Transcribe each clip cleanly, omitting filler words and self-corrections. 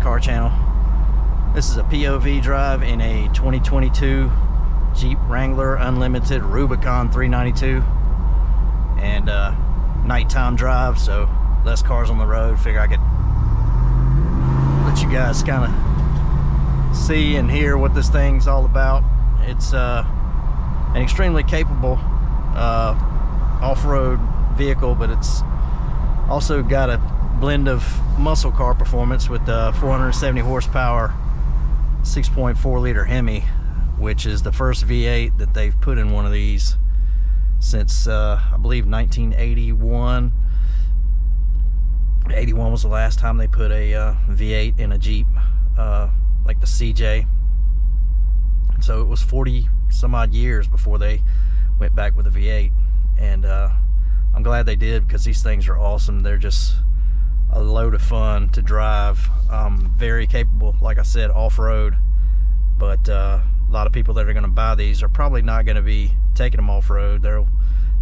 Car Channel. This is a POV drive in a 2022 Jeep Wrangler Unlimited Rubicon 392, and nighttime drive, so less cars on the road. Figure I could let you guys kind of see and hear what this thing's all about. It's an extremely capable off-road vehicle, but it's also got a blend of muscle car performance with 470 horsepower 6.4 liter Hemi, which is the first V8 that they've put in one of these since I believe 1981. 81 was the last time they put a V8 in a Jeep like the CJ. So it was 40 some odd years before they went back with a V8, and I'm glad they did, because these things are awesome. They're just a load of fun to drive. Very capable, like I said, off-road, but a lot of people that are going to buy these are probably not going to be taking them off-road. There'll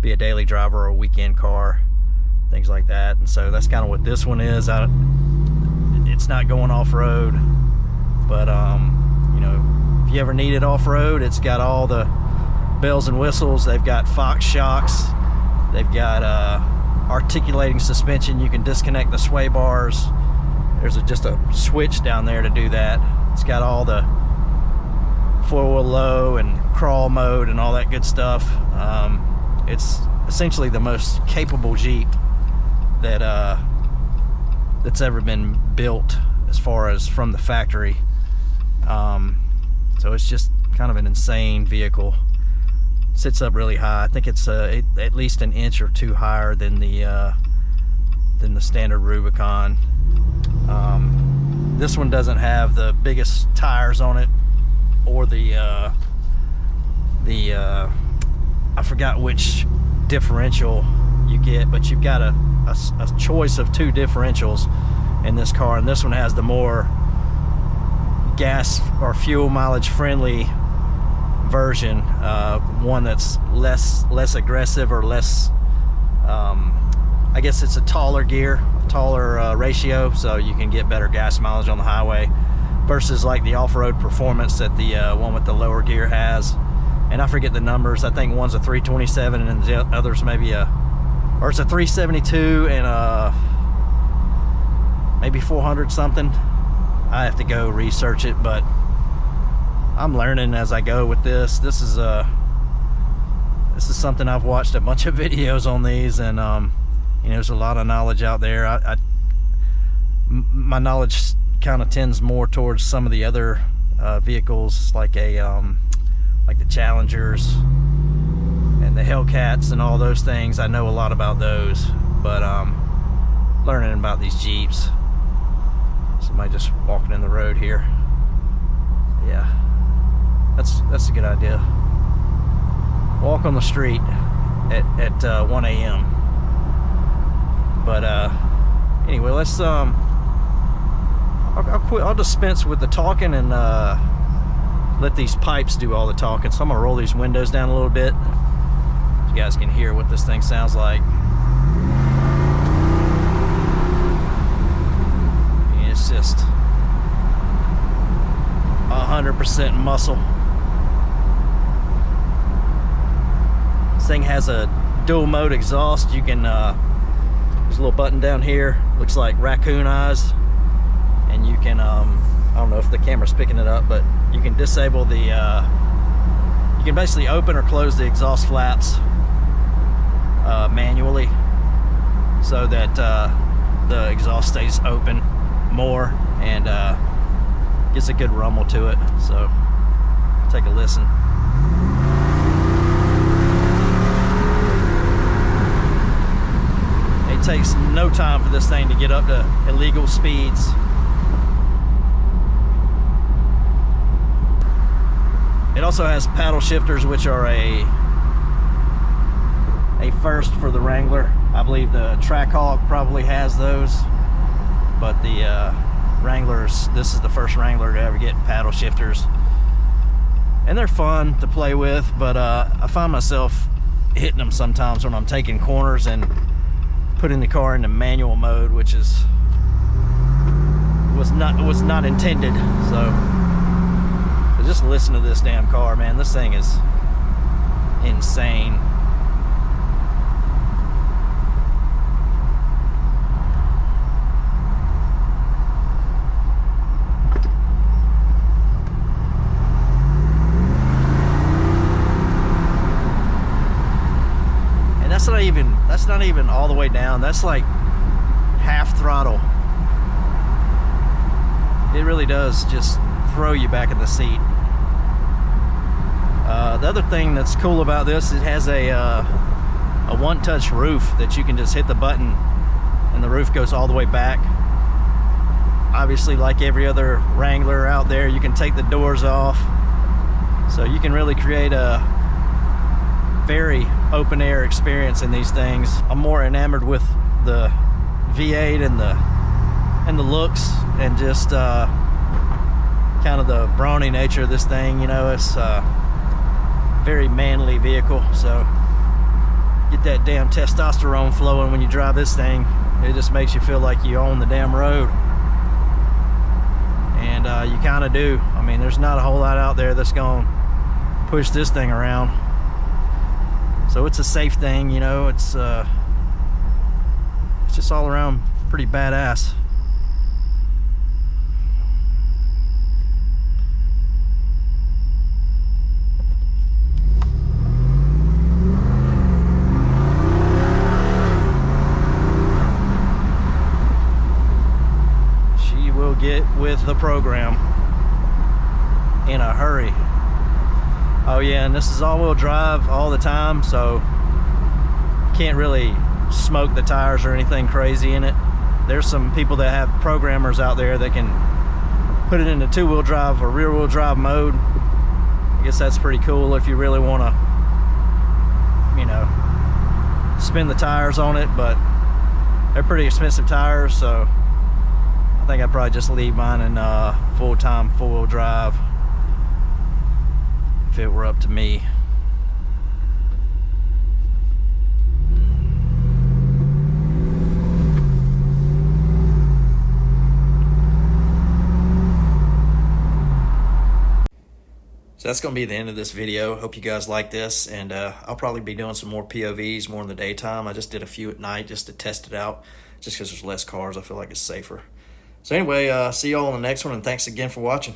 be a daily driver or a weekend car, things like that. And so that's kind of what this one is. It's not going off-road, but you know, if you ever need it off-road, it's got all the bells and whistles. They've got Fox shocks, they've got articulating suspension. You can disconnect the sway bars. There's just a switch down there to do that. It's got all the four-wheel low and crawl mode and all that good stuff. It's essentially the most capable Jeep that that's ever been built, as far as from the factory. So it's just kind of an insane vehicle. Sits up really high. I think it's at least an inch or two higher than the standard Rubicon. This one doesn't have the biggest tires on it, or the I forgot which differential you get, but you've got a choice of two differentials in this car, and this one has the more gas or fuel mileage friendly version, one that's less aggressive, or less I guess it's a taller gear, taller ratio, so you can get better gas mileage on the highway, versus like the off-road performance that the one with the lower gear has. And I forget the numbers. I think one's a 327 and the other's maybe or it's a 372 and maybe 400 something. I have to go research it, but I'm learning as I go with this. This is something I've watched a bunch of videos on these, and you know, there's a lot of knowledge out there. My knowledge kind of tends more towards some of the other vehicles, like like the Challengers and the Hellcats and all those things. I know a lot about those, but learning about these Jeeps. Somebody just walking in the road here. Yeah, that's a good idea. Walk on the street at 1 a.m. But anyway, let's I'll dispense with the talking and let these pipes do all the talking. So I'm gonna roll these windows down a little bit so you guys can hear what this thing sounds like. And it's just 100% muscle. This thing has a dual mode exhaust. You can there's a little button down here, looks like raccoon eyes, and you can I don't know if the camera's picking it up, but you can disable the you can basically open or close the exhaust flaps manually, so that the exhaust stays open more and gets a good rumble to it. So take a listen. It takes no time for this thing to get up to illegal speeds. It also has paddle shifters, which are a first for the Wrangler. I believe the Trackhawk probably has those, but the Wranglers, this is the first Wrangler to ever get paddle shifters, and they're fun to play with. But I find myself hitting them sometimes when I'm taking corners and putting the car into manual mode, which was not intended. So just listen to this damn car, man. This thing is insane. And that's not even all the way down. That's like half throttle. It really does just throw you back in the seat. The other thing that's cool about this, it has a one-touch roof that you can just hit the button and the roof goes all the way back. Obviously, like every other Wrangler out there, you can take the doors off, so you can really create a very open air experience in these things. I'm more enamored with the V8 and the looks, and just kind of the brawny nature of this thing. You know, it's very manly vehicle, so get that damn testosterone flowing when you drive this thing. It just makes you feel like you own the damn road, and you kind of do. I mean, there's not a whole lot out there that's gonna push this thing around, so it's a safe thing, you know. It's just all around pretty badass. Get with the program in a hurry. Oh yeah, and this is all-wheel drive all the time, so can't really smoke the tires or anything crazy in it. There's some people that have programmers out there that can put it into two-wheel drive or rear-wheel drive mode. I guess that's pretty cool if you really want to, you know, spin the tires on it, but they're pretty expensive tires, so I think I'd probably just leave mine in full-time four-wheel drive if it were up to me. So that's going to be the end of this video. Hope you guys like this, and I'll probably be doing some more POVs more in the daytime. I just did a few at night just to test it out, just because there's less cars. I feel like it's safer. So anyway, see y'all on the next one, and thanks again for watching.